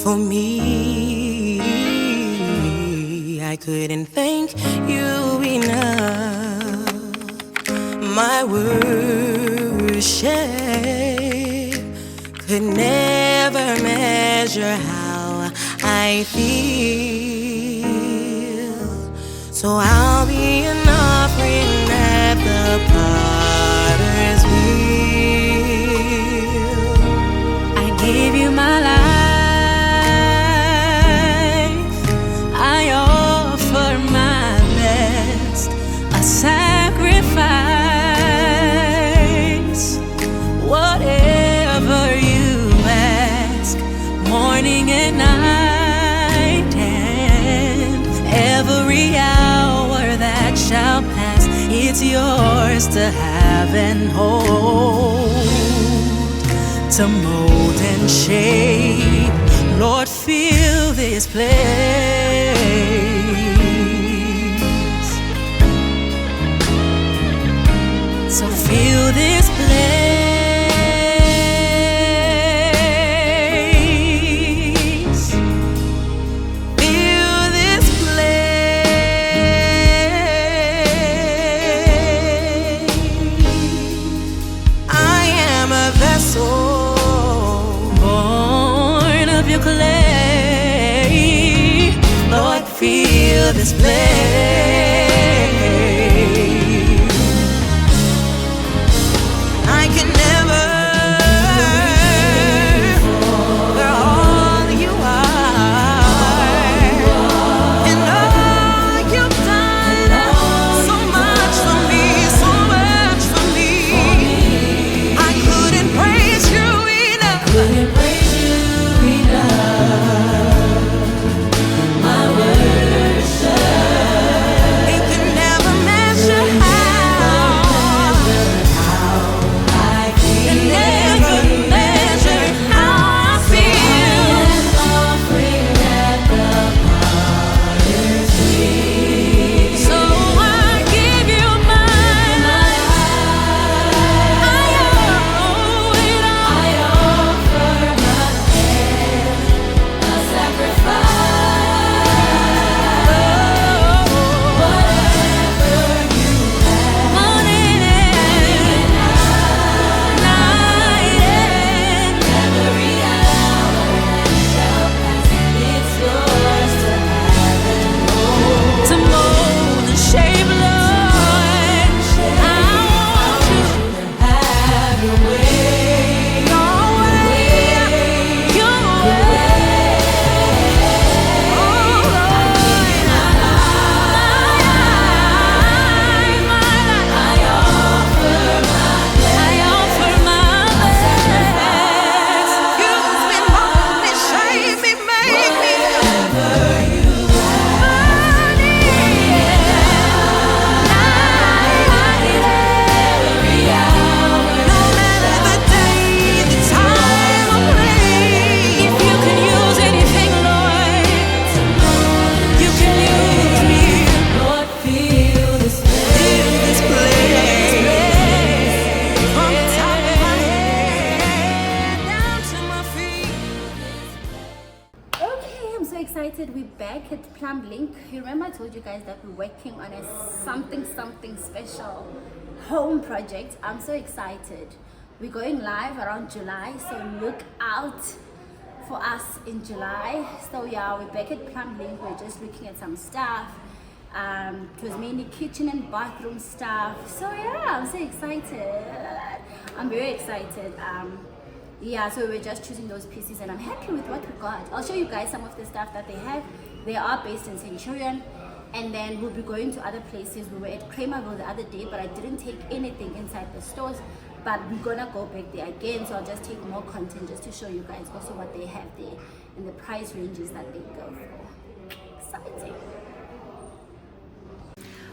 for me. I couldn't thank you enough. My worship could never measure how I feel. So I'll be an offering at the potter's wheel. I give you my life. I offer my best, a sacrifice. Whatever you ask, morning and night, and every hour that shall pass, it's yours to have and hold, to mold and shape. Lord, fill this place. So fill this place. Fill this place. I am a vessel born of your clay. Lord, fill this place. I can never we're all you are, and all you've done so much for me, so much for me. I couldn't praise you enough. My worship, it can never measure how I feel. It never measure how I feel. Offering at the potter's wheel. So I give you my life. I owe it all. I offer my best, a sacrifice. Whatever you ask, morning and night, and every hour that shall pass, it's yours to have and hold, to mold and shape, Lord. I want you to have your way, your way, your way. Oh Lord, my life, I offer my best. You've been mold me, shape me, make me. Whatever you want, every hour, no matter the day, the time or place. If you can use anything, Lord, you can use me. Lord, fill this place. From the top of my head down to my feet. Okay, I'm so excited. We're back at Plum Link. You remember I told you guys that we're working on a something special home project. I'm so excited. We're going live around July, so look out for us in July. So yeah, we're back at Plum Link. We're just looking at some stuff. It was mainly kitchen and bathroom stuff. So yeah, I'm so excited. I'm very excited. Yeah, so we're just choosing those pieces and I'm happy with what we got. I'll show you guys some of the stuff that they have. They are based in Centurion, and then we'll be going to other places. We were at Kramerville the other day, but I didn't take anything inside the stores, but we're gonna go back there again, so I'll just take more content just to show you guys also what they have there and the price ranges that they go for. Exciting.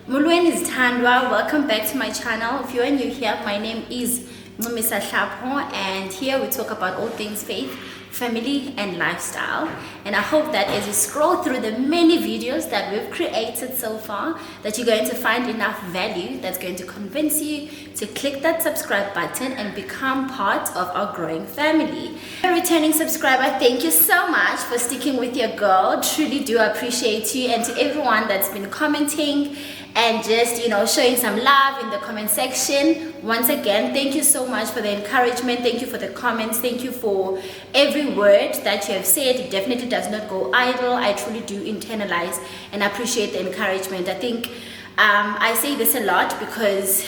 Mulweni is Tandwa. Welcome back to my channel. If you're new here, my name is Mumisa Shapo, and here we talk about all things faith, family and lifestyle. And I hope that as you scroll through the many videos that we've created so far, that you're going to find enough value that's going to convince you to click that subscribe button and become part of our growing family. A returning subscriber, thank you so much for sticking with your girl. Truly do appreciate you. And to everyone that's been commenting and just, you know, showing some love in the comment section, once again, thank you so much for the encouragement. Thank you for the comments. Thank you for every word that you have said. It definitely does not go idle. I truly do internalize and appreciate the encouragement. I think I say this a lot because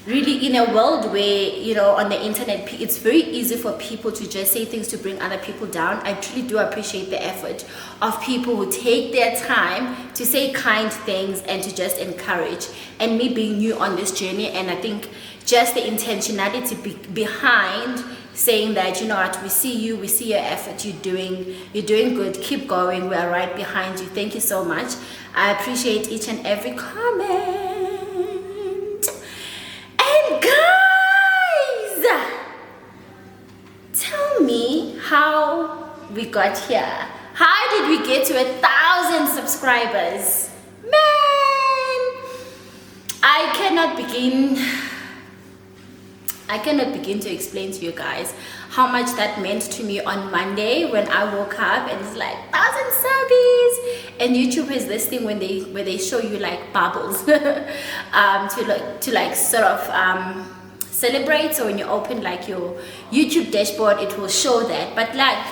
really, in a world where, you know, on the internet, it's very easy for people to just say things to bring other people down. I truly do appreciate the effort of people who take their time to say kind things and to just encourage. And me being new on this journey, and I think just the intentionality behind saying that, you know what, we see you, we see your effort, you're doing good, keep going, we are right behind you. Thank you so much. I appreciate each and every comment. How we got here. How did we get to 1,000 subscribers? Man, I cannot begin to explain to you guys how much that meant to me on Monday when I woke up and it's like 1,000 subbies. And YouTube is this thing where they show you like bubbles to like sort of celebrate. So when you open like your YouTube dashboard, it will show that. But like,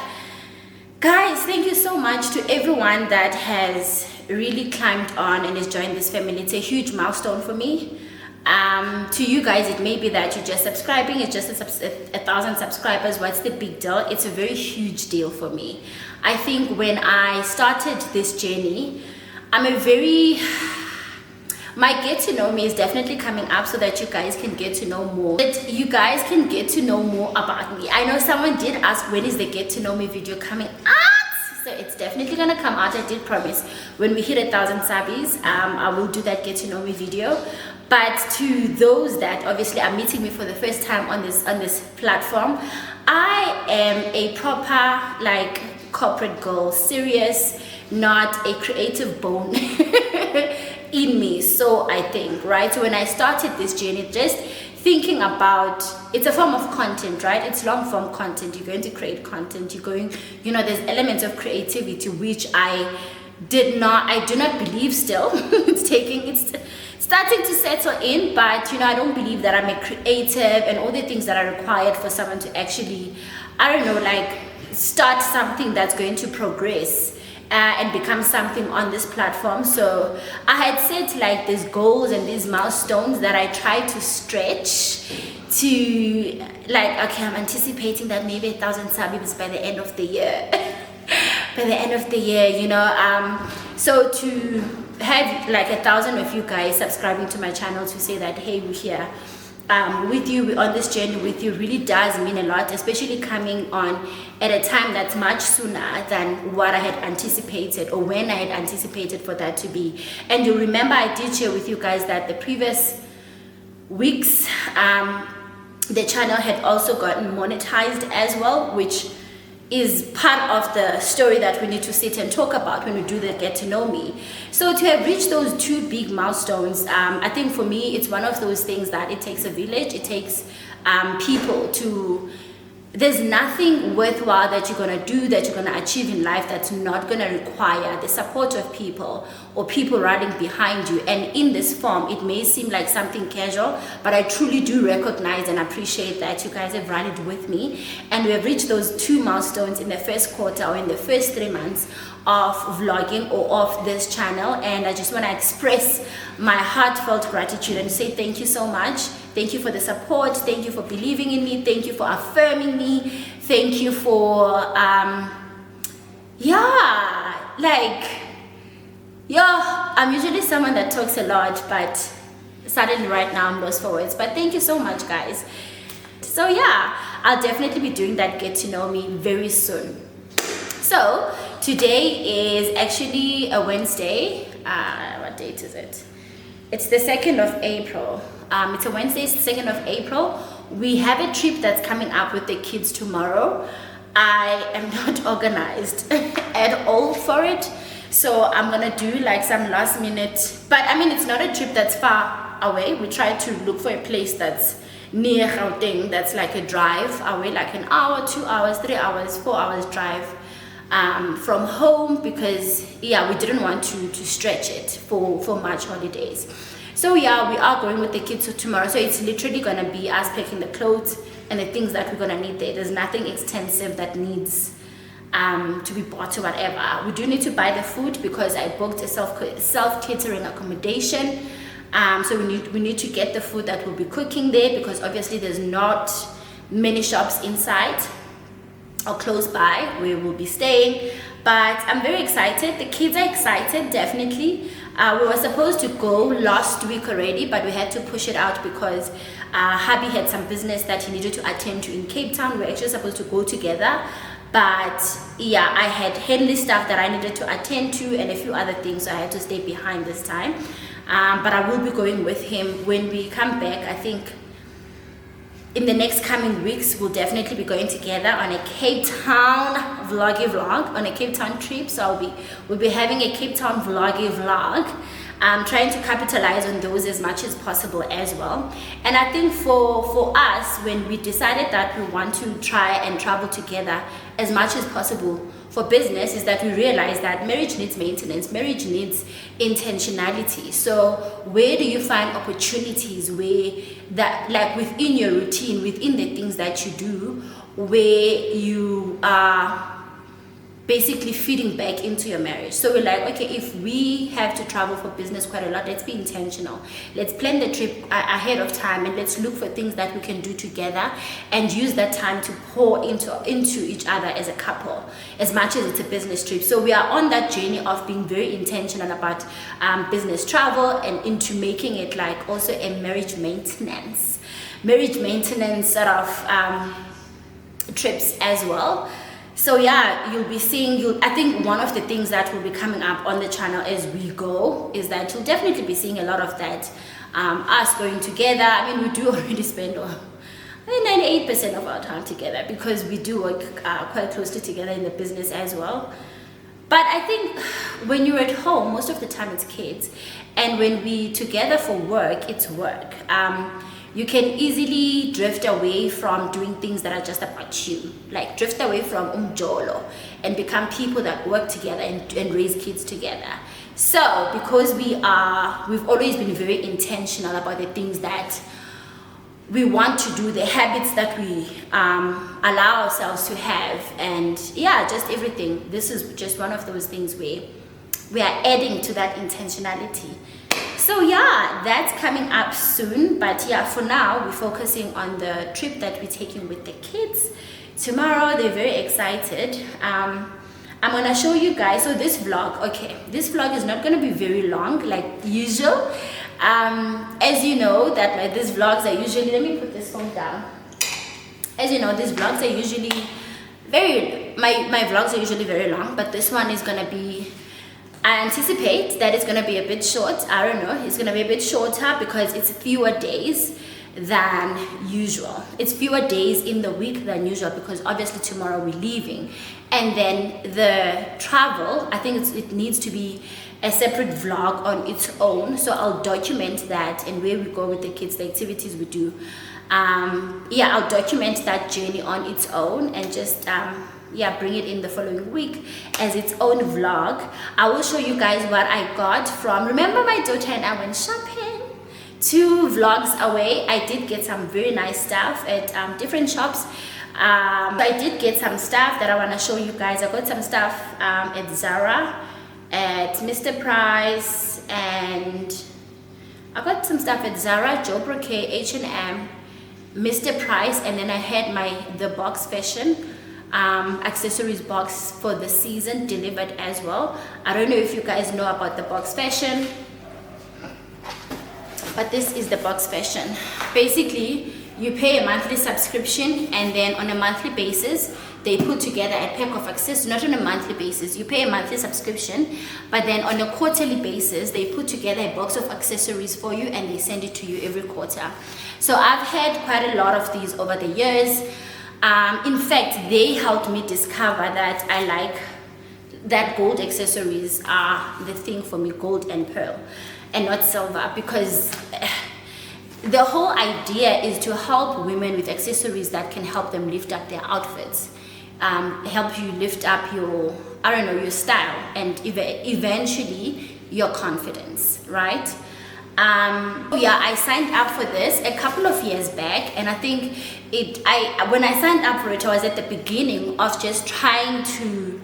guys, thank you so much to everyone that has really climbed on and has joined this family. It's a huge milestone for me. To you guys, it may be that you're just subscribing. It's just 1,000 subscribers. What's the big deal? It's a very huge deal for me. I think when I started this journey, my get to know me is definitely coming up so that you guys can get to know more. That you guys can get to know more about me. I know someone did ask, when is the get to know me video coming out? So it's definitely gonna come out. I did promise when we hit 1,000 subbies, I will do that get to know me video. But to those that obviously are meeting me for the first time on this platform, I am a proper like corporate girl, serious, not a creative bone in me. So I think, right, so when I started this journey, just thinking about, it's a form of content, right? It's long form content. You're going to create content, you're going, you know, there's elements of creativity which I do not believe still. it's starting to settle in, but you know, I don't believe that I'm a creative and all the things that are required for someone to actually, I don't know, like start something that's going to progress and become something on this platform. So I had set like these goals and these milestones that I try to stretch to like, okay, I'm anticipating that maybe 1,000 subs by the end of the year. By the end of the year, you know, so to have like 1,000 of you guys subscribing to my channel to say that, hey, we're here with you, we're on this journey with you, really does mean a lot, especially coming on at a time that's much sooner than what I had anticipated or when I had anticipated for that to be. And you remember I did share with you guys that the previous weeks the channel had also gotten monetized as well, which is part of the story that we need to sit and talk about when we do the get to know me. So to have reached those two big milestones, I think for me it's one of those things that it takes a village. It takes people to, there's nothing worthwhile that you're gonna do, that you're gonna achieve in life that's not gonna require the support of people or people riding behind you. And in this form, it may seem like something casual, but I truly do recognize and appreciate that you guys have rallied with me. And we have reached those two milestones in the first quarter or in the first 3 months of vlogging or of this channel. And I just want to express my heartfelt gratitude and say thank you so much. Thank you for the support. Thank you for believing in me. Thank you for affirming me. Thank you for I'm usually someone that talks a lot, but suddenly right now I'm lost for words. But thank you so much, guys. So yeah, I'll definitely be doing that get to know me very soon. So today is actually a Wednesday. What date is it? It's the 2nd of April. It's a Wednesday, it's the 2nd of April. We have a trip that's coming up with the kids tomorrow. I am not organized at all for it. So I'm gonna do like some last minute, but I mean, it's not a trip that's far away. We try to look for a place that's near Gauteng, that's like a drive away, like an hour, 2 hours, 3 hours, 4 hours drive from home, because yeah, we didn't want to stretch it for March holidays. So yeah, we are going with the kids tomorrow. So it's literally gonna be us picking the clothes and the things that we're gonna need there. There's nothing extensive that needs to be bought or whatever. We do need to buy the food because I booked a self-catering accommodation. So we need to get the food that we'll be cooking there, because obviously there's not many shops inside or close by where we'll be staying. But I'm very excited. The kids are excited, definitely. We were supposed to go last week already, but we had to push it out because hubby had some business that he needed to attend to in Cape Town. We were actually supposed to go together, but yeah, I had Henley stuff that I needed to attend to and a few other things, so I had to stay behind this time. But I will be going with him when we come back. I think in the next coming weeks we'll definitely be going together on a Cape Town vlog, on a Cape Town trip. So we'll be having a Cape Town vlog. I'm trying to capitalize on those as much as possible as well. And I think for us, when we decided that we want to try and travel together as much as possible for business, is that we realize that marriage needs maintenance, marriage needs intentionality. So where do you find opportunities where that, like within your routine, within the things that you do, where you are basically feeding back into your marriage? So we're like, okay, if we have to travel for business quite a lot, let's be intentional. Let's plan the trip ahead of time, and let's look for things that we can do together and use that time to pour into each other as a couple, as much as it's a business trip. So we are on that journey of being very intentional about business travel, and into making it like also a marriage maintenance sort of trips as well. So yeah, you'll be seeing, I think one of the things that will be coming up on the channel as we go is that you'll definitely be seeing a lot of that, us going together. I mean, we do already spend 98% of our time together, because we do work quite closely together in the business as well. But I think when you're at home, most of the time it's kids, and when we together for work, it's work. You can easily drift away from doing things that are just about you, like drift away from umjolo and become people that work together and raise kids together. So because we've always been very intentional about the things that we want to do, the habits that we allow ourselves to have, and yeah, just everything. This is just one of those things where we are adding to that intentionality. So yeah, that's coming up soon. But yeah, for now we're focusing on the trip that we're taking with the kids tomorrow. They're very excited. I'm gonna show you guys. So this vlog is not gonna be very long like usual. As you know that these vlogs are usually, let me put this phone down. As you know, these vlogs are usually my vlogs are usually very long, but this one is gonna be, I anticipate that it's gonna be a bit short. I don't know, it's gonna be a bit shorter because it's fewer days than usual. It's fewer days in the week than usual, because obviously tomorrow we're leaving, and then the travel, I think it needs to be a separate vlog on its own. So I'll document that, and where we go with the kids, the activities we do. Yeah, I'll document that journey on its own, and just bring it in the following week as its own vlog. I will show you guys what I got from, remember my daughter and I went shopping 2 vlogs away. I did get some very nice stuff at different shops. I did get some stuff that I want to show you guys. I got some stuff at Zara, at Mr. Price, and I got some stuff at Zara, Jo Brokett, H&M, Mr. Price, and then I had the box fashion accessories box for the season delivered as well. I don't know if you guys know about the box fashion, but this is the box fashion. Basically, you pay a monthly subscription, and then on a monthly basis they put together a pack of accessories. Not on a monthly basis, you pay a monthly subscription, but then on a quarterly basis they put together a box of accessories for you, and they send it to you every quarter. So I've had quite a lot of these over the years. In fact, they helped me discover that I like that gold accessories are the thing for me, gold and pearl, and not silver, because the whole idea is to help women with accessories that can help them lift up their outfits, help you lift up your, I don't know, your style, and eventually your confidence, right? Yeah, I signed up for this a couple of years back, and I think when I signed up for it, I was at the beginning of just trying to,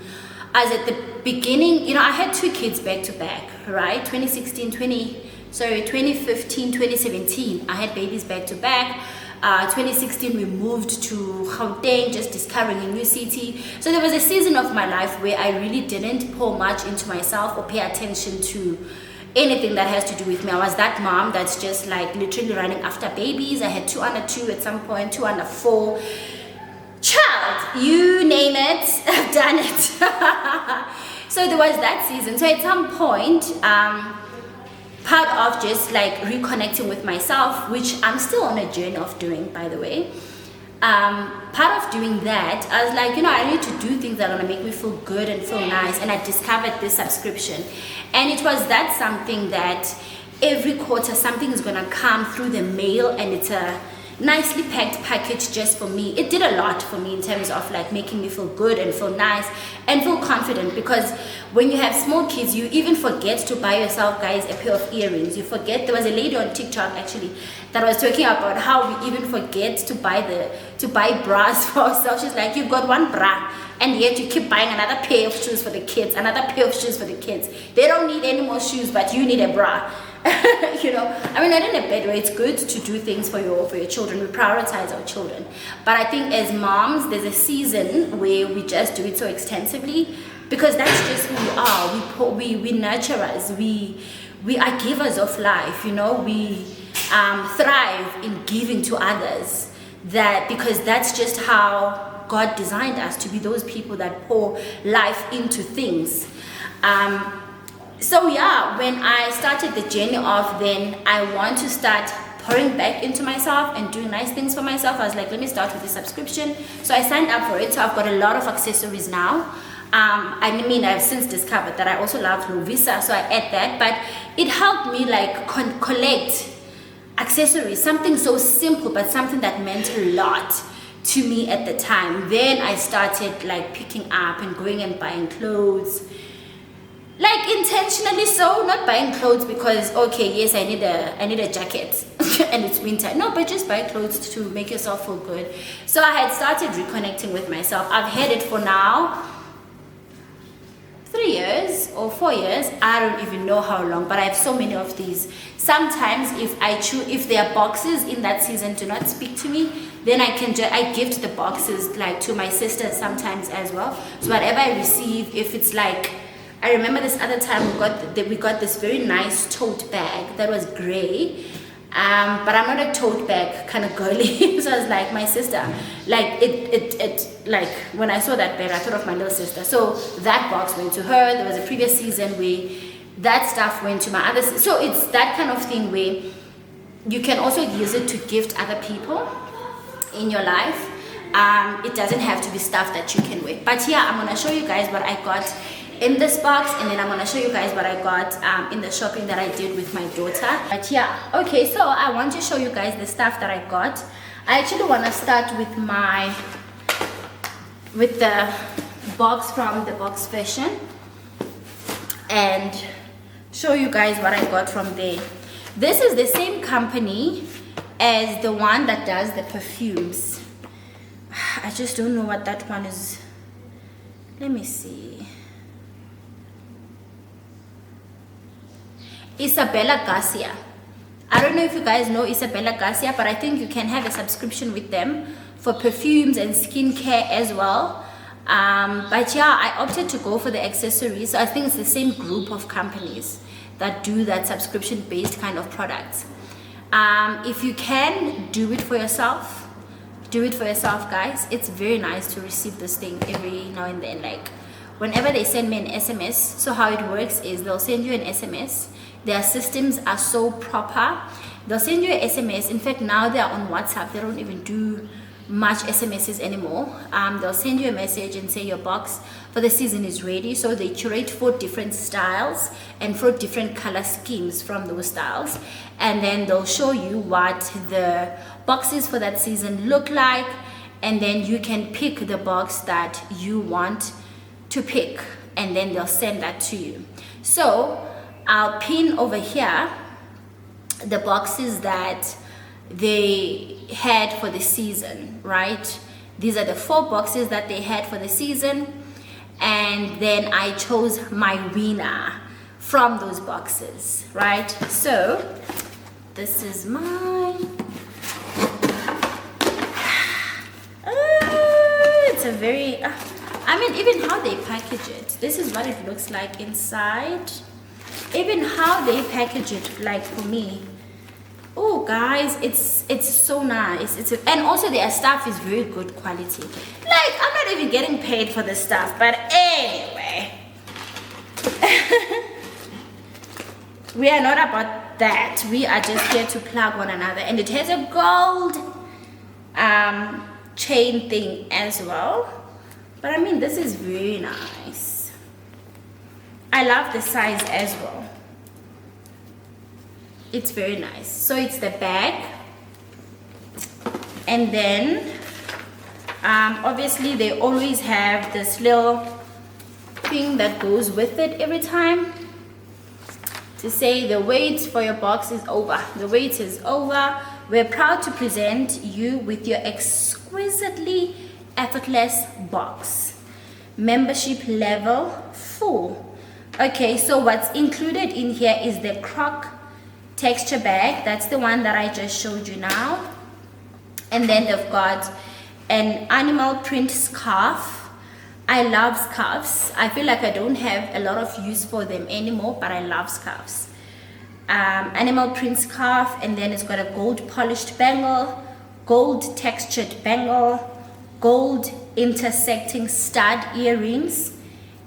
you know, I had 2 kids back to back, right? 2015, 2017, I had babies back to back. 2016, we moved to Gauteng, just discovering a new city. So there was a season of my life where I really didn't pour much into myself or pay attention to anything that has to do with me. I was that mom that's just like literally running after babies. I had 2 under 2 at some point, 2 under 4. Child, you name it, I've done it. So there was that season. So at some point, part of just like reconnecting with myself, which I'm still on a journey of doing, by the way. Part of doing that, I was like, you know, I need to do things that are gonna make me feel good and feel nice, and I discovered this subscription, and it was that something that every quarter something is gonna come through the mail, and it's a nicely packed package just for me. It did a lot for me in terms of like making me feel good and feel nice and feel confident, because when you have small kids, you even forget to buy yourself, guys, a pair of earrings. You forget. There was a lady on TikTok actually that was talking about how we even forget to buy bras for ourselves. She's like, you've got 1 bra and yet you keep buying another pair of shoes for the kids, another pair of shoes for the kids. They don't need any more shoes, but you need a bra. You know, I mean, not in a bad way. It's good to do things for your children. We prioritize our children, but I think as moms, there's a season where we just do it so extensively, because that's just who we are. We nurturers. We are givers of life. You know, we thrive in giving to others. Because that's just how God designed us to be, those people that pour life into things. So yeah, when I started the journey of then I want to start pouring back into myself and doing nice things for myself, I was like, let me start with a subscription. So I signed up for it. So I've got a lot of accessories now. I mean, I've since discovered that I also love Lovisa, so I add that. But it helped me like collect accessories, something so simple, but something that meant a lot to me at the time. Then I started like picking up and going and buying clothes. Like intentionally, so not buying clothes because okay, yes, I need a jacket and it's winter. No, but just buy clothes to make yourself feel good. So I had started reconnecting with myself. I've had it for now 3 years or 4 years. I don't even know how long, but I have so many of these. Sometimes if there are boxes in that season do not speak to me, then I gift the boxes like to my sisters sometimes as well. So whatever I receive, if it's like, I remember this other time we got this very nice tote bag that was gray, but I'm not a tote bag kind of girly. So I was like, my sister, like it like when I saw that bag, I thought of my little sister. So that box went to her. There was a previous season where that stuff went to my other sister. So it's that kind of thing where you can also use it to gift other people in your life. It doesn't have to be stuff that you can wear. But yeah, I'm gonna show you guys what I got in this box, and then I'm gonna show you guys what I got in the shopping that I did with my daughter. But yeah, okay, so I want to show you guys the stuff that I got. I actually want to start with the box from the box fashion and show you guys what I got from there. This is the same company as the one that does the perfumes. I just don't know what that one is. Let me see. Isabella Garcia. I don't know if you guys know Isabella Garcia, but I think you can have a subscription with them for perfumes and skincare as well. But yeah, I opted to go for the accessories. So I think it's the same group of companies that do that subscription based kind of products. If you can do it for yourself, do it for yourself, guys. It's very nice to receive this thing every now and then, like whenever they send me an SMS. So how it works is they'll send you an SMS. Their systems are so proper. They'll send you an SMS. In fact, now they're on WhatsApp. They don't even do much SMSs anymore. They'll send you a message and say your box for the season is ready. So they curate 4 different styles and 4 different color schemes from those styles, and then they'll show you what the boxes for that season look like, and then you can pick the box that you want to pick, and then they'll send that to you. So I'll pin over here the boxes that they had for the season, right? These are the 4 boxes that they had for the season, and then I chose my winner from those boxes, right? So this is mine. It's a very I mean, even how they package it, this is what it looks like inside. Even how they package it, like for me, oh guys, it's so nice. And also their stuff is very good quality. Like, I'm not even getting paid for the stuff, but anyway. We are not about that. We are just here to plug one another. And it has a gold chain thing as well. But I mean, this is very nice. I love the size as well. It's very nice. So it's the bag, and then obviously they always have this little thing that goes with it every time to say the wait for your box is over. The wait is over. We're proud to present you with your exquisitely effortless box. Membership level 4. Okay, so what's included in here is the croc texture bag. That's the one that I just showed you now. And then they've got an animal print scarf. I love scarves. I feel like I don't have a lot of use for them anymore, but I love scarves. Animal print scarf, and then it's got a gold polished bangle, gold textured bangle, gold intersecting stud earrings,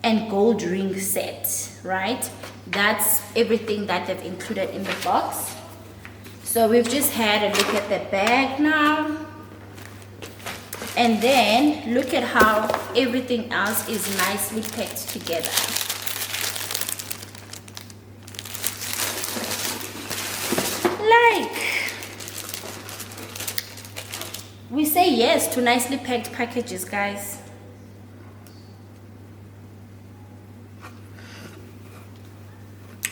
and gold ring set, right? That's everything that they've included in the box. So we've just had a look at the bag now, and then look at how everything else is nicely packed together. Like, we say yes to nicely packed packages, guys.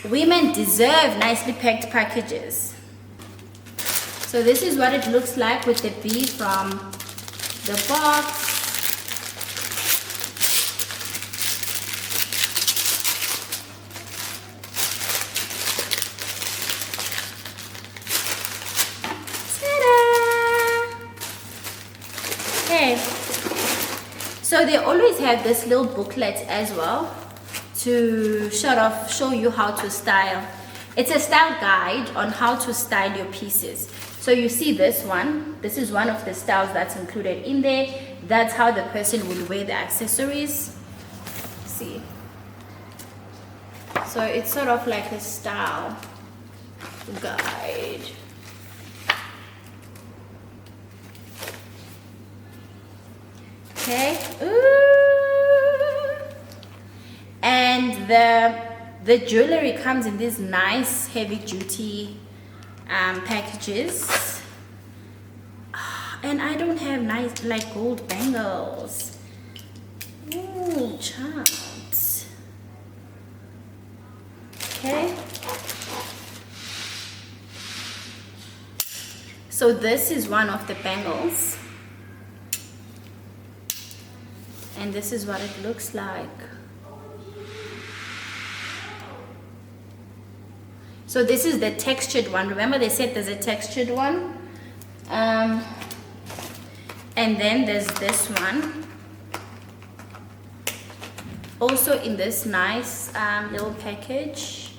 Women deserve nicely packed packages. So this is what it looks like with the bee from the box. Okay, so they always have this little booklet as well to show you how to style. It's a style guide on how to style your pieces. So you see this one, this is one of the styles that's included in there. That's how the person would wear the accessories. See, so it's sort of like a style guide. Okay. Ooh. And the jewelry comes in these nice heavy duty packages. And I don't have nice like gold bangles. Ooh, child. Okay. So this is one of the bangles. And this is what it looks like. So this is the textured one. Remember they said there's a textured one. And then there's this one. Also in this nice little package.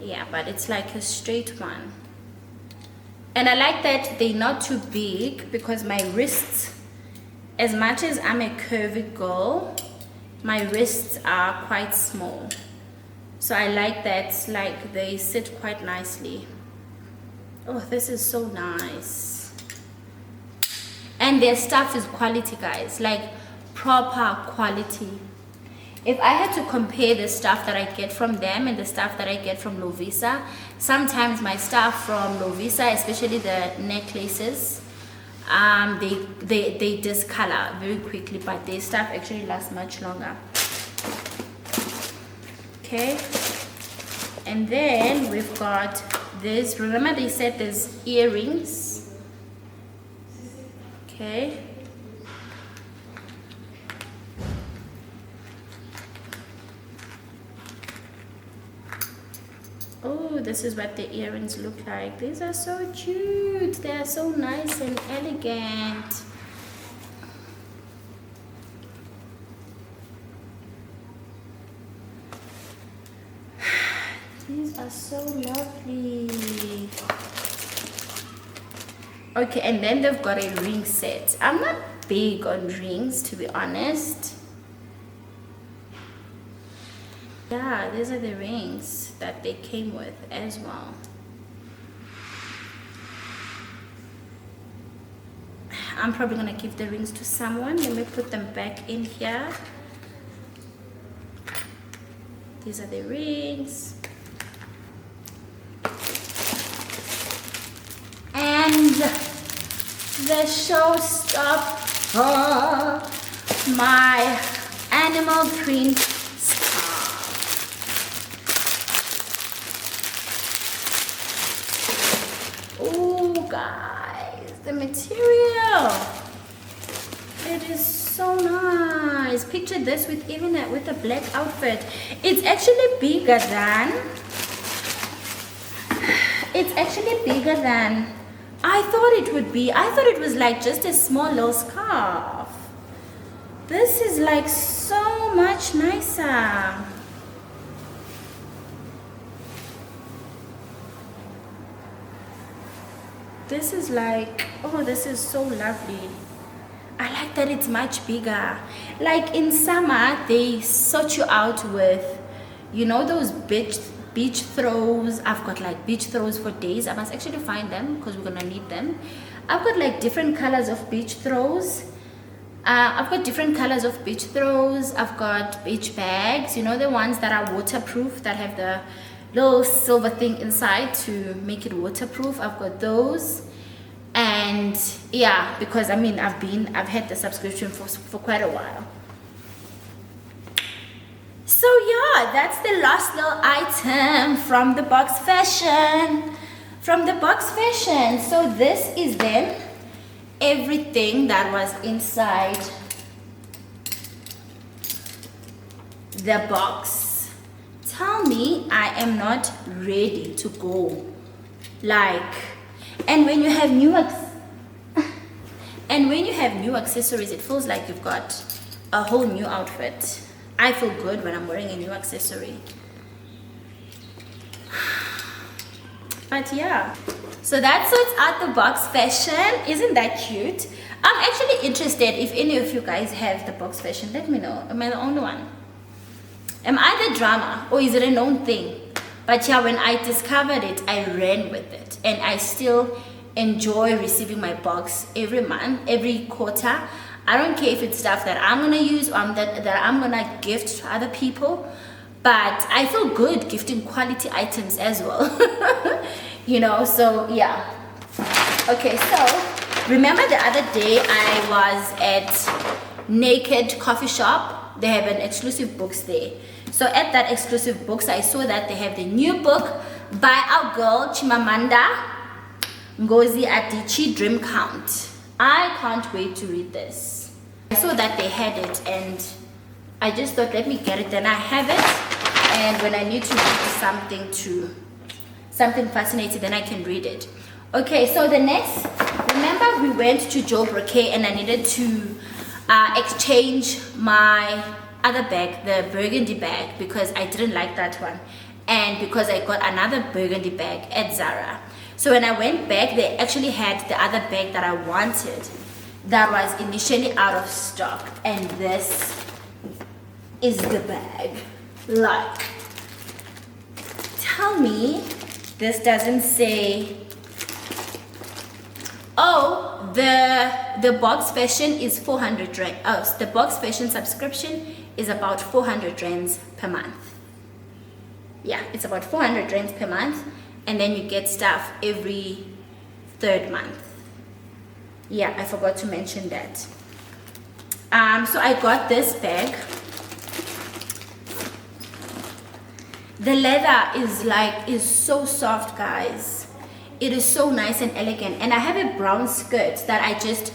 Yeah, but it's like a straight one. And I like that they're not too big because my wrists, as much as I'm a curvy girl, my wrists are quite small. So I like that, like they sit quite nicely Oh, this is so nice. And their stuff is quality, guys, like proper quality. If I had to compare the stuff that I get from them and the stuff that I get from Lovisa, sometimes my stuff from Lovisa, especially the necklaces, they discolor very quickly, but their stuff actually lasts much longer. Okay, and then we've got this. Remember they said there's earrings. Okay, oh, this is what the earrings look like. These are so cute. They are so nice and elegant. These are so lovely. Okay, and then they've got a ring set. I'm not big on rings, to be honest. Yeah, these are the rings that they came with as well. I'm probably gonna give the rings to someone. Let me put them back in here. These are the rings. And the showstopper, my animal print scarf. Oh, guys, the material. It is so nice. Picture this with even with a black outfit. It's actually bigger than. I thought it would be. I thought it was like just a small little scarf. This is like so much nicer. This is like, oh, this is so lovely. I like that it's much bigger. Like in summer, they sort you out with, you know, those beach throws. I've got like beach throws for days. I must actually find them because we're gonna need them. I've got like different colors of beach throws. I've got beach bags, you know, the ones that are waterproof, that have the little silver thing inside to make it waterproof. I've got those. And yeah, because I mean, I've had the subscription for quite a while. So yeah, that's the last little item from the box fashion. So this is then everything that was inside the box. Tell me I am not ready to go. Like, and when you have new accessories, it feels like you've got a whole new outfit. I feel good when I'm wearing a new accessory. But yeah, so that sorts out the box fashion. Isn't that cute? I'm actually interested if any of you guys have the box fashion. Let me know. Am I the only one? Am I the drama, or is it a known thing? But yeah, when I discovered it, I ran with it, and I still enjoy receiving my box every month, every quarter. I don't care if it's stuff that I'm gonna use or that I'm gonna gift to other people, but I feel good gifting quality items as well. You know, so yeah. Okay, so remember the other day I was at Naked Coffee Shop. They have an exclusive books there. So at that exclusive books, I saw that they have the new book by our girl Chimamanda Ngozi Adichie, Dream Count. I can't wait to read this. I saw that they had it and I just thought, let me get it. Then I have it, and when I need to read something fascinating, then I can read it. Okay, so the next, remember we went to Jo Brokett and I needed to exchange my other bag, the burgundy bag, because I didn't like that one, and because I got another burgundy bag at Zara. So when I went back, they actually had the other bag that I wanted that was initially out of stock, and this is the bag. Like, tell me this doesn't say Oh, the box version is 400 rand. Oh, the box version subscription is about 400 rands per month. Yeah, it's about 400 rands per month, and then you get stuff every third month. Yeah, I forgot to mention that. So I got this bag. The leather is so soft, guys. It is so nice and elegant. And I have a brown skirt that I just,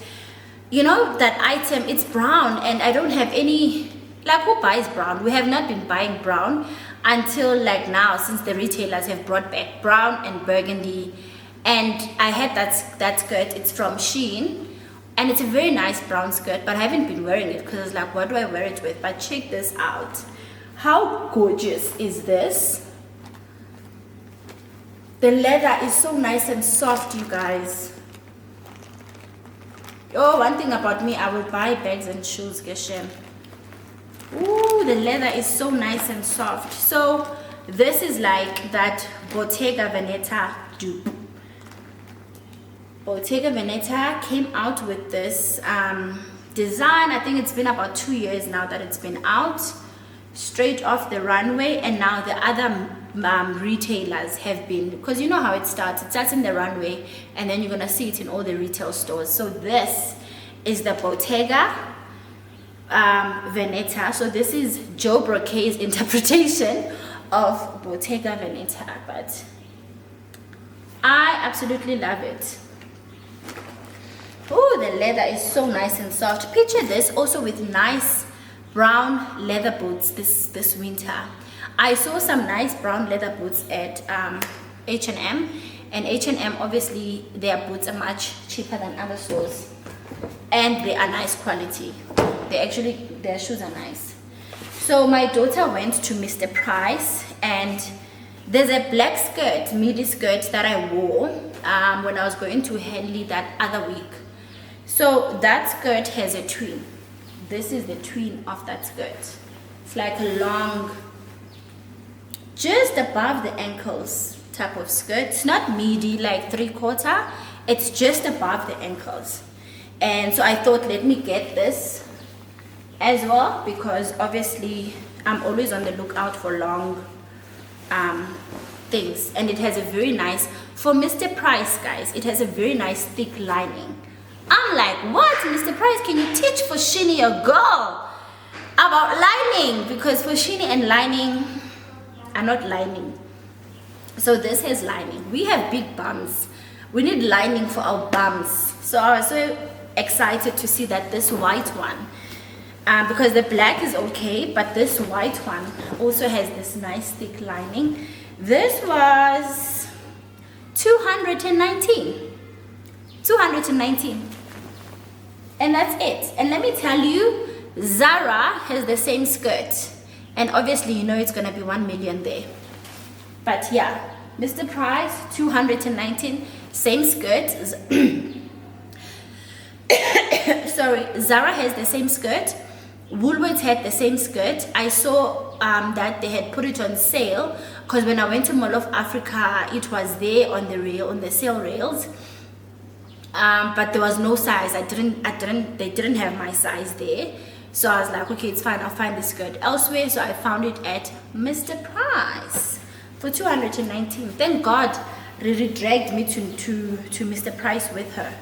you know, that item, it's brown, and I don't have any, like, who buys brown? We have not been buying brown until like now, since the retailers have brought back brown and burgundy. And I had that skirt. It's from Shein, and it's a very nice brown skirt, but I haven't been wearing it because it's like, what do I wear it with? But check this out. How gorgeous is this? The leather is so nice and soft, you guys. Oh, one thing about me, I will buy bags and shoes, Geshem. Ooh, the leather is so nice and soft. So this is like that Bottega Veneta dupe. Bottega Veneta came out with this design. I think it's been about 2 years now that it's been out, straight off the runway. And now the other retailers have been, because you know how it starts in the runway, and then you're gonna see it in all the retail stores. So this is the Bottega Veneta. So this is Jo Brokett's interpretation of Bottega Veneta, but I absolutely love it. Oh, the leather is so nice and soft. Picture this also with nice brown leather boots this winter. I saw some nice brown leather boots at H&M, and H&M, obviously their boots are much cheaper than other stores, and they are nice quality. Their shoes are nice. So my daughter went to Mr. Price, and there's a black skirt, midi skirt, that I wore when I was going to Henley that other week. So that skirt has a tween. This is the tween of that skirt. It's like a long, just above the ankles type of skirt. It's not midi like 3/4. It's just above the ankles. And so I thought, let me get this as well, because obviously I'm always on the lookout for long things. And it has a very nice, for Mr. Price, guys, it has a very nice thick lining. I'm like, what, Mr. Price, can you teach Foschini, a girl, about lining? Because Foschini and lining are not lining. So this has lining. We have big bums. We need lining for our bums. So I was so excited to see that this white one, because the black is okay, but this white one also has this nice thick lining. This was 219. 219. And that's it. And let me tell you, Zara has the same skirt, and obviously you know it's gonna be 1 million there. But yeah, Mr. Price, 219, same skirt. Sorry, Zara has the same skirt. Woolworths had the same skirt. I saw that they had put it on sale, because when I went to Mall of Africa, it was there on the sale rails. But there was no size. They didn't have my size there. So I was like, okay, it's fine, I'll find the skirt elsewhere. So I found it at Mr. Price for 219. Thank God Riri dragged me to Mr. Price with her,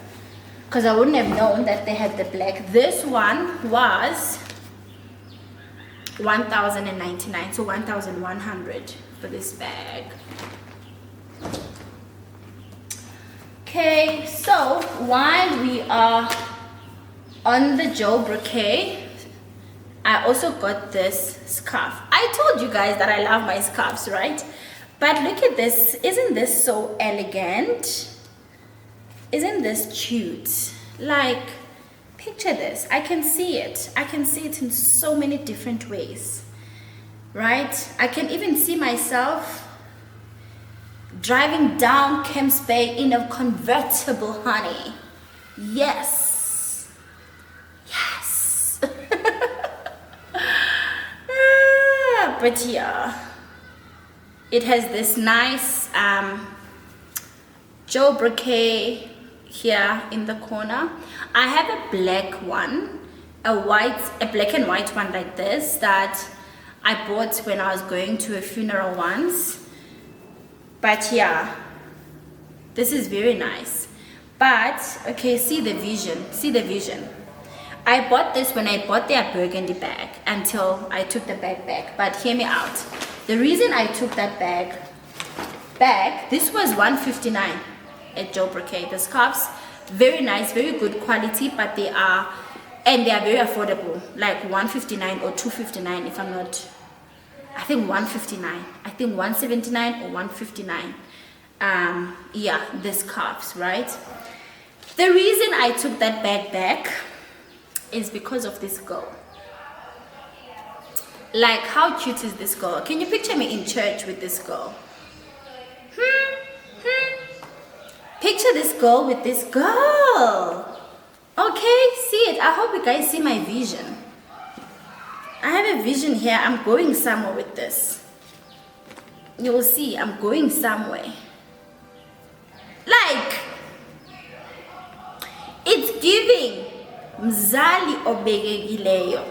because I wouldn't have known that they had the black. This one was 1,099, so 1,100 for this bag. Okay, so while we are on the Jo Brokett, I also got this scarf. I told you guys that I love my scarves, right? But look at this. Isn't this so elegant? Isn't this cute? Like, picture this. I can see it. I can see it in so many different ways, right? I can even see myself driving down Kemps Bay in a convertible, honey. Yes. Yes. But yeah, it has this nice Jo Brokett here in the corner. I have a black one, a black and white one like this that I bought when I was going to a funeral once. But yeah, this is very nice. But okay, see the vision. I bought this when I bought their burgundy bag until I took the bag back. But hear me out. The reason I took that bag back, this was $159 at Jo Brokett. The scarves, very nice, very good quality, but they are very affordable, like $159 or $259 if I'm not, I think $159, I think $179 or $159. Yeah, the scarves, right? The reason I took that bag back is because of this girl. Like, how cute is this girl? Can you picture me in church with this girl? Picture this girl with this girl. Okay, see it. I hope you guys see my vision. I have a vision here. I'm going somewhere with this. You will see, I'm going somewhere. Like, it's giving mzali obegegileyo.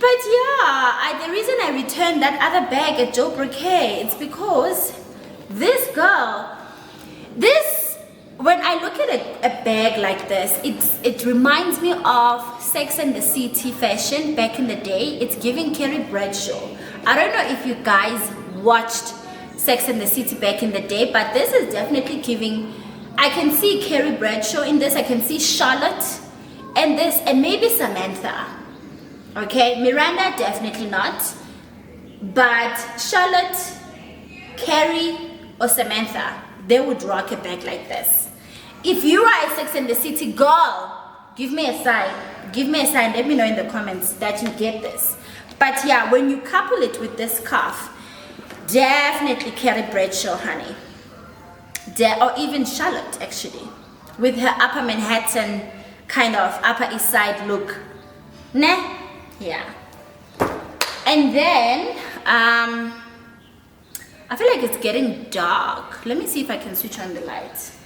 But yeah, the reason I returned that other bag at Jo Brokett, it's because this girl, when I look at a bag like this, it reminds me of Sex and the City fashion back in the day. It's giving Carrie Bradshaw. I don't know if you guys watched Sex and the City back in the day, but this is definitely giving. I can see Carrie Bradshaw in this. I can see Charlotte and this, and maybe Samantha. Okay, Miranda definitely not, but Charlotte, Carrie, or Samantha, they would rock a bag like this. If you are a Sex and the City girl, give me a sign. Give me a sign. Let me know in the comments that you get this. But yeah, when you couple it with this scarf, definitely Carrie Bradshaw, honey. Or even Charlotte, actually, with her Upper Manhattan kind of Upper East Side look. Nah? Yeah. And then, I feel like it's getting dark. Let me see if I can switch on the lights.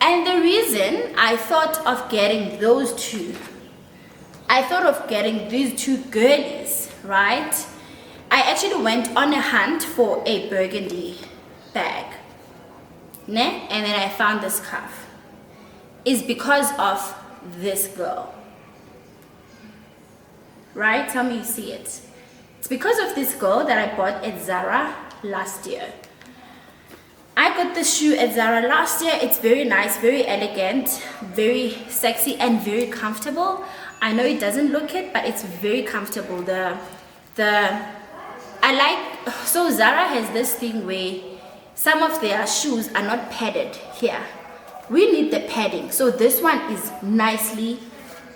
And the reason I thought of getting those two, I thought of getting these two girlies, right? I actually went on a hunt for a burgundy bag, ne? And then I found this scarf. It's because of this girl, right? Tell me you see it. It's because of this girl that I bought at Zara last year. I got this shoe at Zara last year. It's very nice, very elegant, very sexy, and very comfortable. I know it doesn't look it, but it's very comfortable. So Zara has this thing where some of their shoes are not padded here. We need the padding, so this one is nicely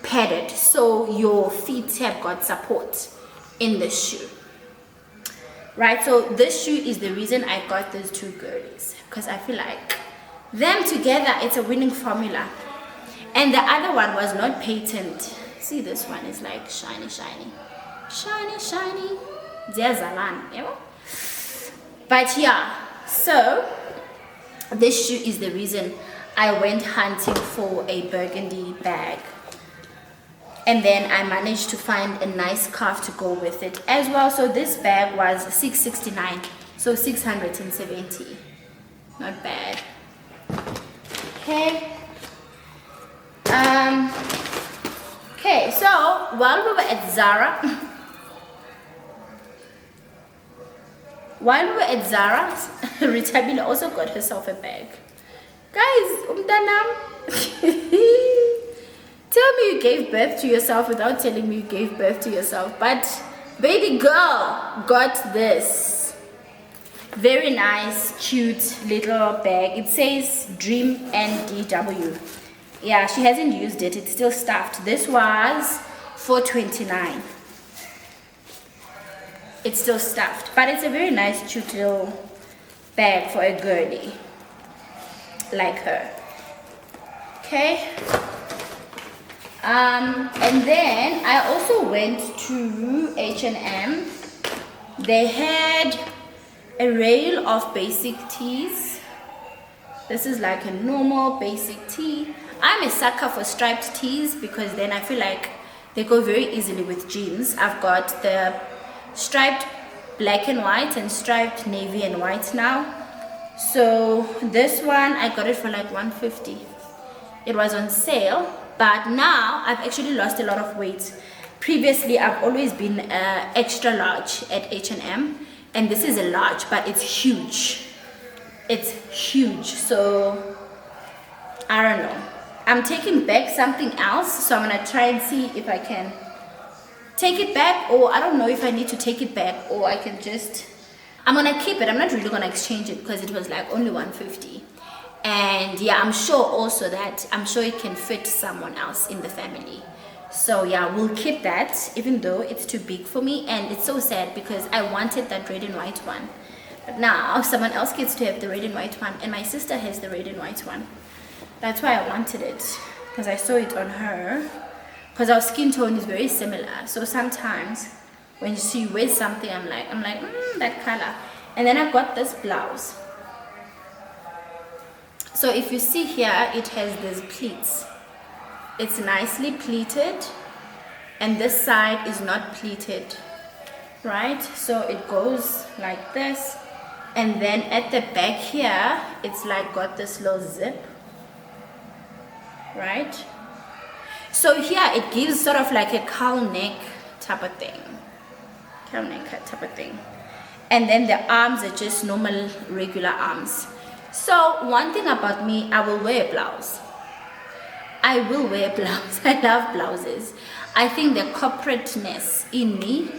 padded, so your feet have got support in the shoe, right? So this shoe is the reason I got those two girlies, because I feel like them together, it's a winning formula. And the other one was not patent. See, this one is like shiny, shiny, shiny, shiny. There's a line, you know? But yeah, so this shoe is the reason I went hunting for a burgundy bag, and then I managed to find a nice scarf to go with it as well. So this bag was $669, so $670. Not bad. Okay. Okay, so while we were at Zara, Ritabile also got herself a bag. Guys, umtanam, tell me you gave birth to yourself without telling me you gave birth to yourself. But baby girl got this very nice, cute little bag. It says Dream NDW. Yeah, she hasn't used it. It's still stuffed. This was $429. It's still stuffed, but it's a very nice, cute little bag for a girly like her. Okay. And then I also went to H&M. They had a rail of basic tees. This is like a normal basic tee. I'm a sucker for striped tees because then I feel like they go very easily with jeans. I've got the striped black and white and striped navy and white now. So this one I got it for like 150. It was on sale, but now I've actually lost a lot of weight. Previously I've always been extra large at H&M, and this is a large, but it's huge. It's huge. So I don't know, I'm taking back something else, so I'm gonna try and see if I can take it back, or I don't know if I need to take it back, or I can just, I'm gonna keep it. I'm not really gonna exchange it because it was like only 150. And yeah, I'm sure also that it can fit someone else in the family. So yeah, we'll keep that even though it's too big for me. And it's so sad because I wanted that red and white one, but now someone else gets to have the red and white one, and my sister has the red and white one. That's why I wanted it, because I saw it on her, because our skin tone is very similar. So sometimes when she wears something, I'm like that color. And then I got this blouse. So if you see here, it has these pleats. It's nicely pleated, and this side is not pleated, right? So it goes like this, and then at the back here, it's like got this little zip, right? So here it gives sort of like a cowl neck type of thing. Cowl neck type of thing. And then the arms are just normal regular arms. So one thing about me, I will wear a blouse. I will wear a blouse. I love blouses. I think the corporateness in me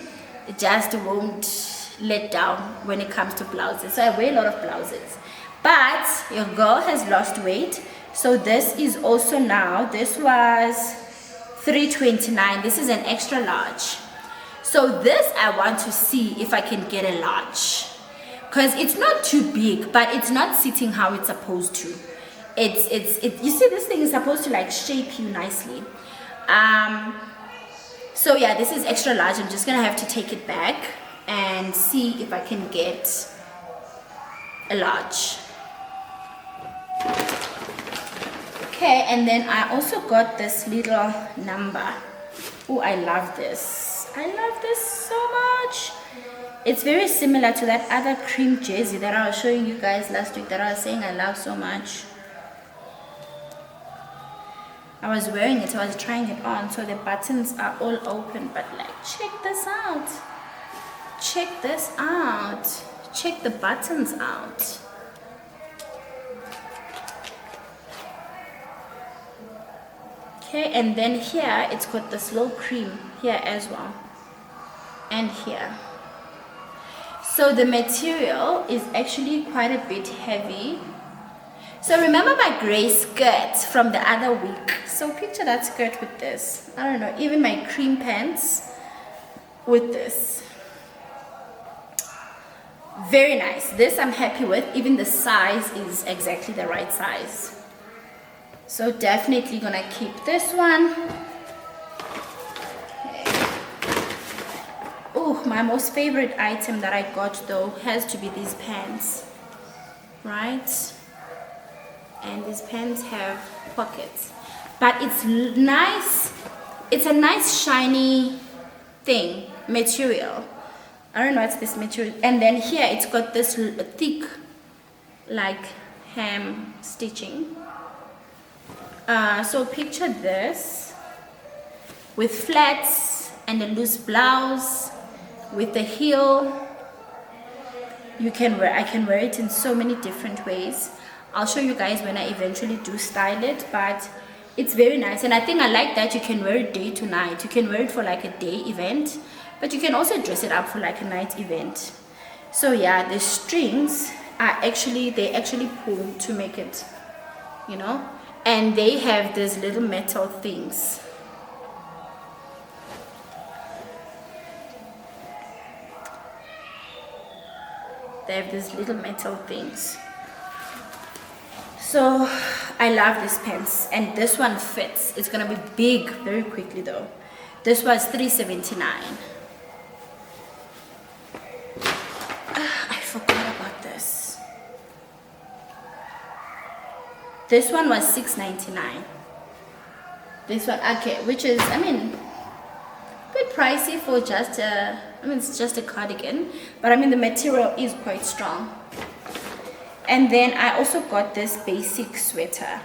just won't let down when it comes to blouses. So I wear a lot of blouses. But your girl has lost weight. So this is also now, this was $329. This is an extra large. So this I want to see if I can get a large, because it's not too big, but it's not sitting how it's supposed to. You see, this thing is supposed to like shape you nicely. So yeah, this is extra large. I'm just gonna have to take it back and see if I can get a large. Okay, and then I also got this little number. Oh, I love this. I love this so much. It's very similar to that other cream jersey that I was showing you guys last week that I was saying I love so much. I was wearing it, I was trying it on, so the buttons are all open, but like, check this out. Check this out. Check the buttons out. Okay, and then here it's got this little cream here as well, and here. So the material is actually quite a bit heavy. So remember my gray skirt from the other week? So picture that skirt with this. I don't know, even my cream pants with this. Very nice. This I'm happy with. Even the size is exactly the right size. So definitely gonna keep this one. Oh, my most favorite item that I got though has to be these pants, right? And these pants have pockets, but it's nice. It's a nice shiny thing, material. I don't know what's this material. And then here it's got this thick like hem stitching. So picture this with flats and a loose blouse with the heel. I can wear it in so many different ways. I'll show you guys when I eventually do style it, but it's very nice. And I think I like that you can wear it day to night. You can wear it for like a day event, but you can also dress it up for like a night event. So yeah, the strings are actually pull to make it, you know, and they have these little metal things. They have these little metal things. So I love these pants, and this one fits. It's gonna be big very quickly though. This was $379. I forgot This one was $6.99. This one, okay, which is, I mean, a bit pricey for just a, I mean, it's just a cardigan, but I mean, the material is quite strong. And then I also got this basic sweater,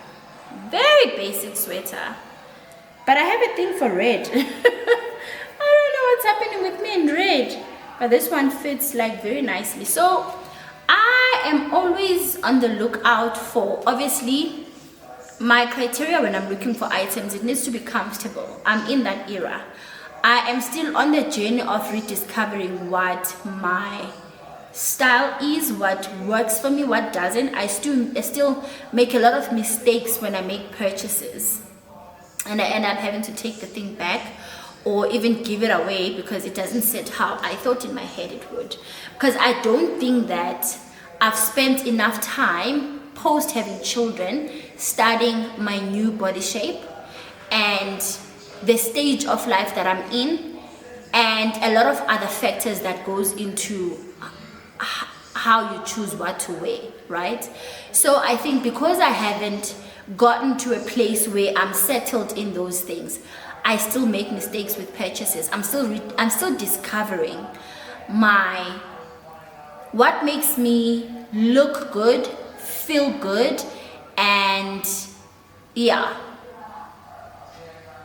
very basic sweater, but I have a thing for red. I don't know what's happening with me in red, but this one fits like very nicely. So I am always on the lookout for, obviously, my criteria when I'm looking for items, it needs to be comfortable. I'm in that era. I am still on the journey of rediscovering what my style is, what works for me, what doesn't. I still make a lot of mistakes when I make purchases, and I end up having to take the thing back or even give it away because it doesn't sit how I thought in my head it would. Because I don't think that I've spent enough time post having children studying my new body shape and the stage of life that I'm in, and a lot of other factors that goes into how you choose what to wear, right? So I think because I haven't gotten to a place where I'm settled in those things, I still make mistakes with purchases. I'm still discovering what makes me look good, feel good, and yeah,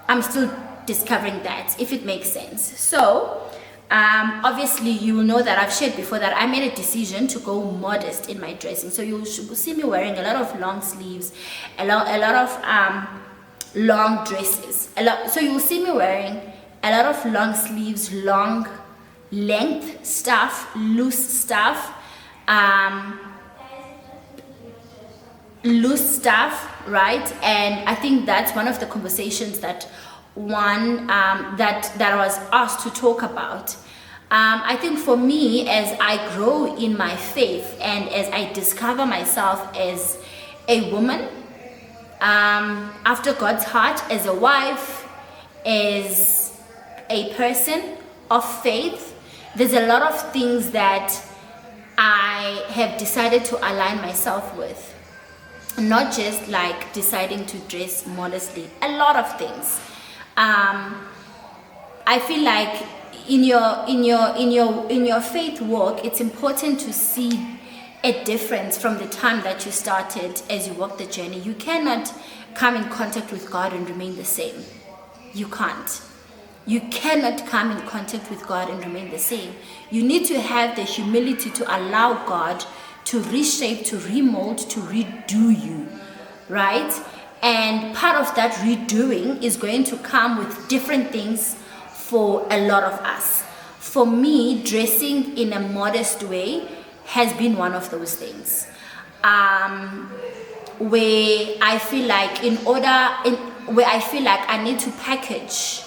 I'm still discovering that, if it makes sense. So obviously you will know that I've shared before that I made a decision to go modest in my dressing. So you'll see me wearing a lot of long sleeves, a lot of long dresses, so you will see me wearing a lot of long sleeves, long length stuff, loose stuff, right? And I think that's one of the conversations that that I was asked to talk about. I think for me, as I grow in my faith and as I discover myself as a woman, after God's heart, as a wife, as a person of faith, there's a lot of things that I have decided to align myself with. Not just like deciding to dress modestly, a lot of things. I feel like in your faith walk, it's important to see a difference from the time that you started as you walk the journey. You cannot come in contact with God and remain the same. You can't. You cannot come in contact with God and remain the same. You need to have the humility to allow God to reshape, to remold, to redo you, right? And part of that redoing is going to come with different things for a lot of us. For me, dressing in a modest way has been one of those things. Where I feel like I need to package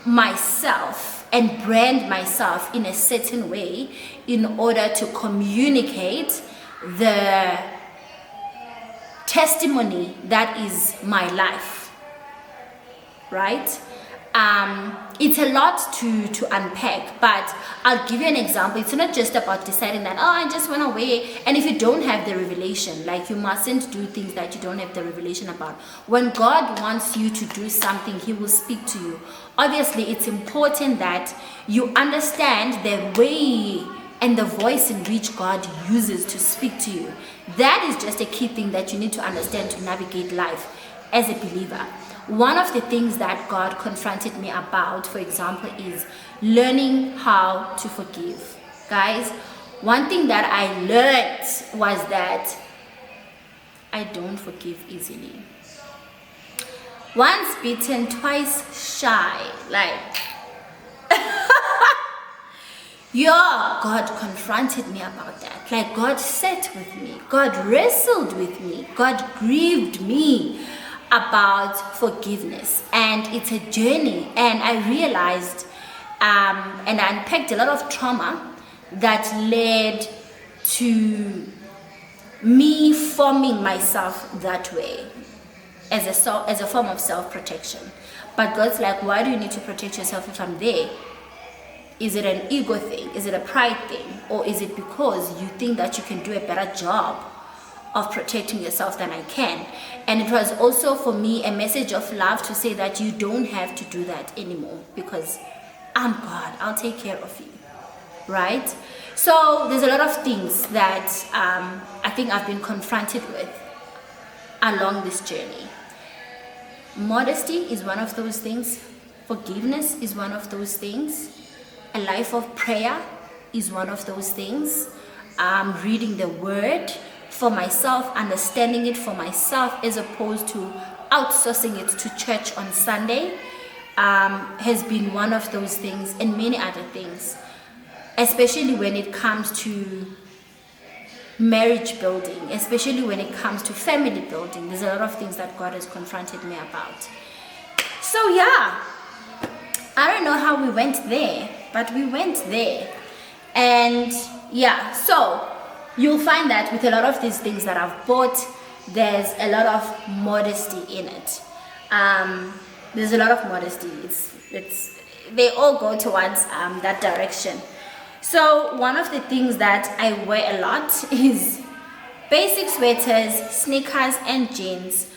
myself and brand myself in a certain way in order to communicate the testimony that is my life, right? It's a lot to unpack, but I'll give you an example. It's not just about deciding that, oh, I just want to wear, and if you don't have the revelation, like, you mustn't do things that you don't have the revelation about. When God wants you to do something, He will speak to you. Obviously, it's important that you understand the way and the voice in which God uses to speak to you. That is just a key thing that you need to understand to navigate life as a believer. One of the things that God confronted me about, for example, is learning how to forgive. Guys, one thing that I learned was that I don't forgive easily. Once bitten, twice shy. Like, God confronted me about that. Like, God sat with me. God wrestled with me. God grieved me about forgiveness. And it's a journey. And I realized and I unpacked a lot of trauma that led to me forming myself that way as a form of self-protection. But God's like, why do you need to protect yourself if I'm there? Is it an ego thing? Is it a pride thing? Or is it because you think that you can do a better job of protecting yourself than I can. And it was also for me a message of love to say that you don't have to do that anymore, because I'm God, I'll take care of you, right? So there's a lot of things that I think I've been confronted with along this journey. Modesty is one of those things. Forgiveness is one of those things. A life of prayer is one of those things. Reading the word for myself, understanding it for myself, as opposed to outsourcing it to church on Sunday, has been one of those things, and many other things, especially when it comes to marriage building, especially when it comes to family building. There's a lot of things that God has confronted me about. So yeah, I don't know how we went there, but we went there. And yeah, so you'll find that with a lot of these things that I've bought, there's a lot of modesty in it. There's a lot of modesty. They all go towards that direction. So one of the things that I wear a lot is basic sweaters, sneakers, and jeans.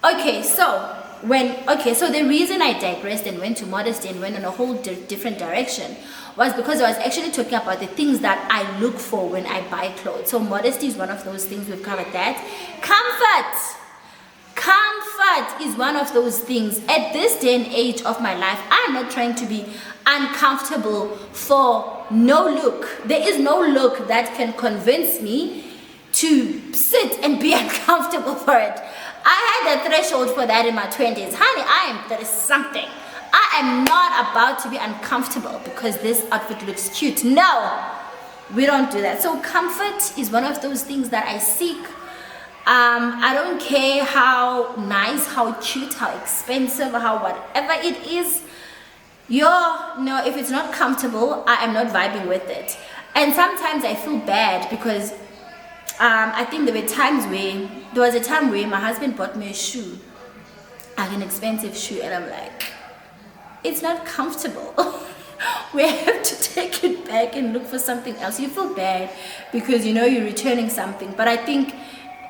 So the reason I digressed and went to modesty and went in a whole different direction was because I was actually talking about the things that I look for when I buy clothes. So modesty is one of those things. We've covered that. Comfort is one of those things. At this day and age of my life, I'm not trying to be uncomfortable for no look. There is no look that can convince me to sit and be uncomfortable for it. I had a threshold for that in my 20s. Honey, I am 30 something. I am not about to be uncomfortable because this outfit looks cute. No, we don't do that. So comfort is one of those things that I seek. I don't care how nice, how cute, how expensive, how whatever it is. If it's not comfortable, I am not vibing with it. And sometimes I feel bad because I think there was a time where my husband bought me a shoe, like an expensive shoe, and I'm like, it's not comfortable. We have to take it back and look for something else. You feel bad because you're returning something, but I think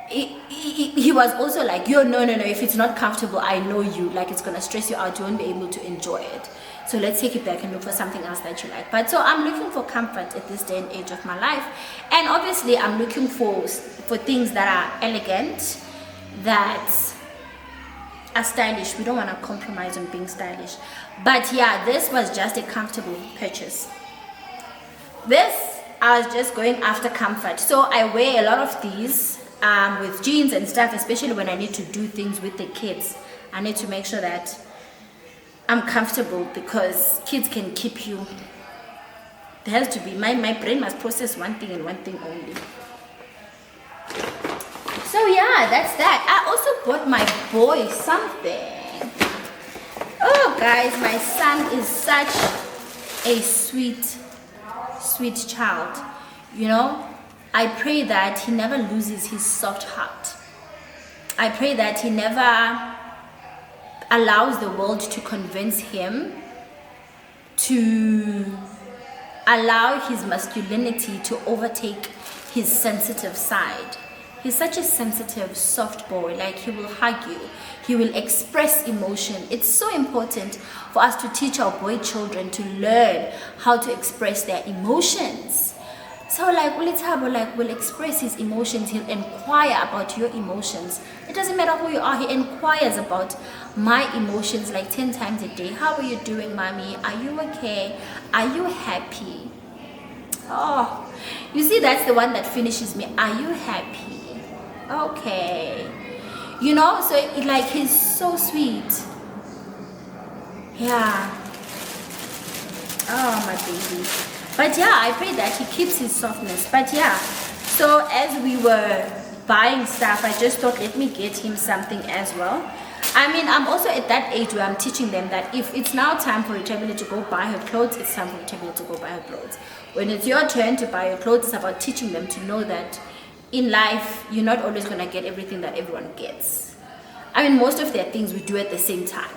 he was also like, no, if it's not comfortable, I know you, like it's gonna stress you out, you won't be able to enjoy it, so let's take it back and look for something else that you like. But so I'm looking for comfort at this day and age of my life, and obviously I'm looking for things that are elegant, that are stylish. We don't want to compromise on being stylish. But yeah, this was just a comfortable purchase. I was just going after comfort, so I wear a lot of these with jeans and stuff, especially when I need to do things with the kids. I need to make sure that I'm comfortable, because kids can keep you. There has to be, my brain must process one thing and one thing only. So yeah, that's that. I also bought my boy something. Oh guys, my son is such a sweet child. I pray that he never loses his soft heart. I pray that he never allows the world to convince him to allow his masculinity to overtake his sensitive side. He's such a sensitive, soft boy. Like, he will hug you. He will express emotion. It's so important for us to teach our boy children to learn how to express their emotions. So like Ulithabo will express his emotions. He'll inquire about your emotions. It doesn't matter who you are. He inquires about my emotions like 10 times a day. How are you doing, mommy? Are you okay? Are you happy? Oh, you see, that's the one that finishes me. Are you happy? Okay. So he's so sweet. Yeah. Oh, my baby. But yeah, I pray that he keeps his softness. But yeah, so as we were buying stuff, I just thought, let me get him something as well. I mean, I'm also at that age where I'm teaching them that if it's now time for Retabile to go buy her clothes, it's time for Retabile to go buy her clothes. When it's your turn to buy your clothes, it's about teaching them to know that in life, you're not always going to get everything that everyone gets. I mean, most of their things we do at the same time.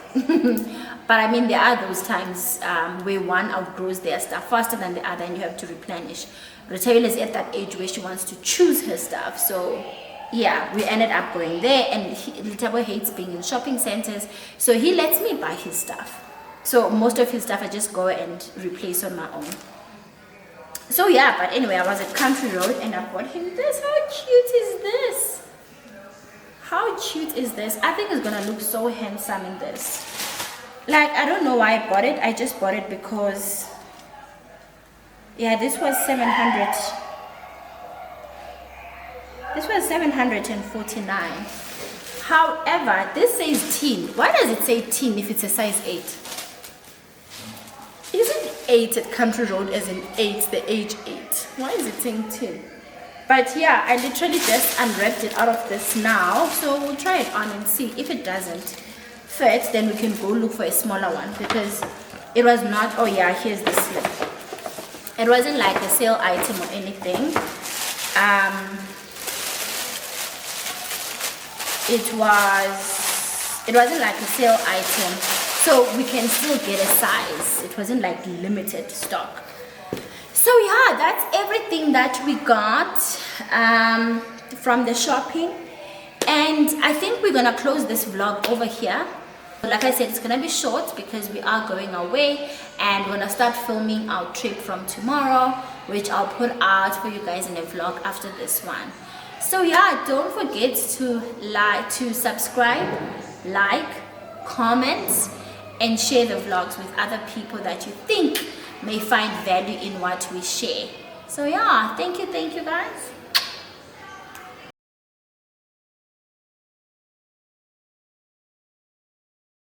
But I mean, there are those times where one outgrows their stuff faster than the other and you have to replenish. Retabile is at that age where she wants to choose her stuff. So yeah, we ended up going there, and Litabo hates being in shopping centers, so he lets me buy his stuff. So most of his stuff I just go and replace on my own. So yeah, but anyway, I was at Country Road and I bought him this. How cute is this? How cute is this? I think it's gonna look so handsome in this. Like, I don't know why I bought it. I just bought it because, yeah, this was 700. This was 749. However, this says teen. Why does it say teen if it's a size 8? Isn't 8 at Country Road as in 8, the age 8? Why is it saying teen? But yeah, I literally just unwrapped it out of this now. So we'll try it on and see. If it doesn't fit, then we can go look for a smaller one, because it was not, oh yeah, here's the slip. It wasn't like a sale item or anything. It wasn't like a sale item, so we can still get a size. It wasn't like limited stock. So yeah, that's everything that we got from the shopping, and I think we're gonna close this vlog over here. Like I said, it's gonna be short because we are going away, and we're gonna start filming our trip from tomorrow, which I'll put out for you guys in a vlog after this one. So yeah, don't forget to subscribe, like, comment, and share the vlogs with other people that you think may find value in what we share. So yeah, thank you guys.